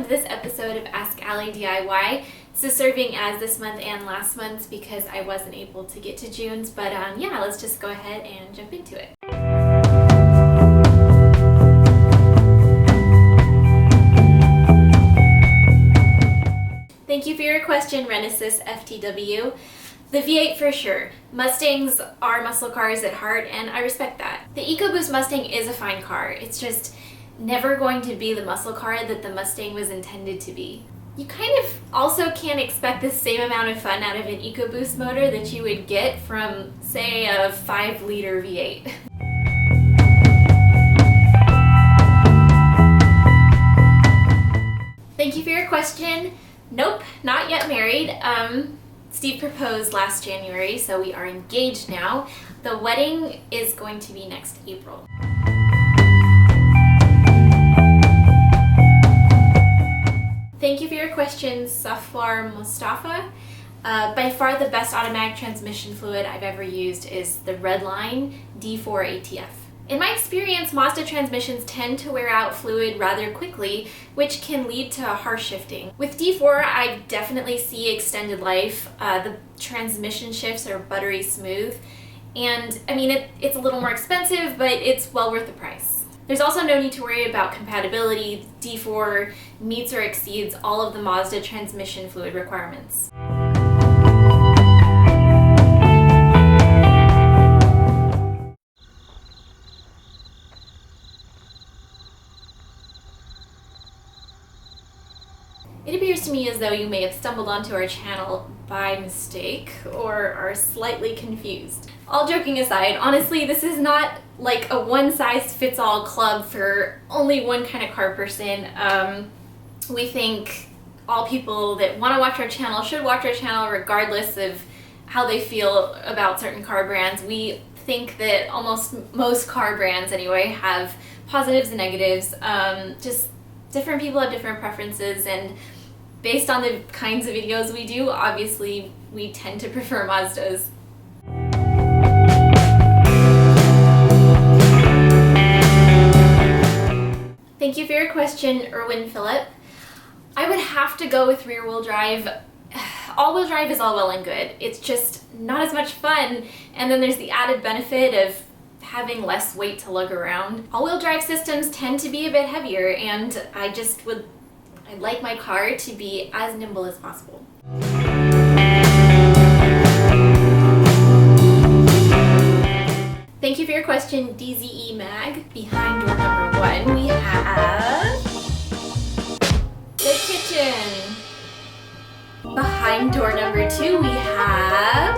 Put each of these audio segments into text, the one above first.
to this episode of Ask Ally DIY. This is serving as this month and last month because I wasn't able to get to June's, but yeah, let's just go ahead and jump into it. Thank you for your question, Renesis FTW. The V8 for sure. Mustangs are muscle cars at heart, and I respect that. The EcoBoost Mustang is a fine car. It's just never going to be the muscle car that the Mustang was intended to be. You kind of also can't expect the same amount of fun out of an EcoBoost motor that you would get from, say, a 5-liter V8. Thank you for your question. Nope, not yet married. Steve proposed last January, so we are engaged now. The wedding is going to be next April. Thank you for your question, Safar Mustafa. By far the best automatic transmission fluid I've ever used is the Redline D4 ATF. In my experience, Mazda transmissions tend to wear out fluid rather quickly, which can lead to harsh shifting. With D4, I definitely see extended life. The transmission shifts are buttery smooth, and I mean, it's a little more expensive, but it's well worth the price. There's also no need to worry about compatibility. D4 meets or exceeds all of the Mazda transmission fluid requirements. It appears to me as though you may have stumbled onto our channel by mistake or are slightly confused. All joking aside, honestly, this is not like a one-size-fits-all club for only one kind of car person. We think all people that want to watch our channel should watch our channel regardless of how they feel about certain car brands. We think that almost most car brands anyway have positives and negatives. Just different people have different preferences, and based on the kinds of videos we do, obviously we tend to prefer Mazdas. Thank you for your question, Erwin Phillip. I would have to go with rear-wheel drive. All-wheel drive is all well and good. It's just not as much fun, and then there's the added benefit of having less weight to lug around. All-wheel drive systems tend to be a bit heavier, and I'd like my car to be as nimble as possible. Thank you for your question, DZE Mag. Behind door number 1, we have the kitchen. Behind door number 2, we have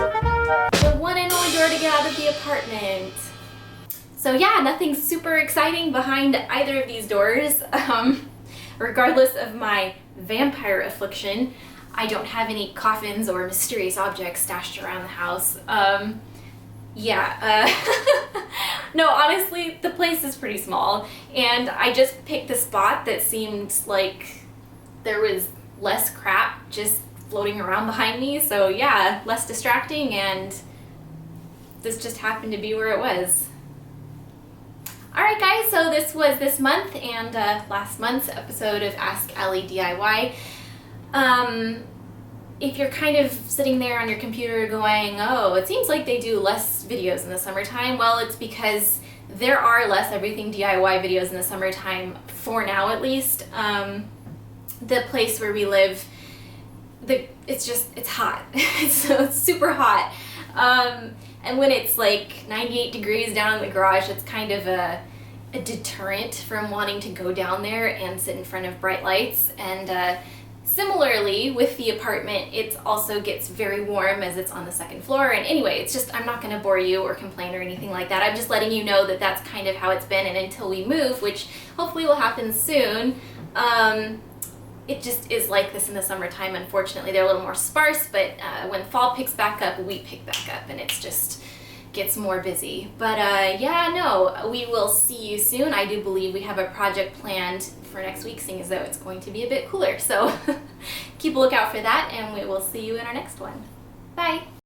the one and only door to get out of the apartment. So yeah, nothing super exciting behind either of these doors. Regardless of my vampire affliction, I don't have any coffins or mysterious objects stashed around the house. No, honestly, the place is pretty small, and I just picked a spot that seemed like there was less crap just floating around behind me, so yeah, less distracting, and this just happened to be where it was. Alright guys, so this was this month and last month's episode of Ask Ally DIY. If you're kind of sitting there on your computer going, oh, it seems like they do less videos in the summertime, well, it's because there are less Everything DIY videos in the summertime, for now at least. The place where we live, it's hot. it's super hot. And when it's like 98 degrees down in the garage, it's kind of a deterrent from wanting to go down there and sit in front of bright lights. And similarly, with the apartment, it also gets very warm as it's on the second floor. And anyway, it's just, I'm not going to bore you or complain or anything like that. I'm just letting you know that that's kind of how it's been. And until we move, which hopefully will happen soon, it just is like this in the summertime. Unfortunately, they're a little more sparse, but when fall picks back up, we pick back up, and it's just gets more busy. But yeah, no, we will see you soon. I do believe we have a project planned for next week, seeing as though it's going to be a bit cooler. So keep a lookout for that, and we will see you in our next one. Bye!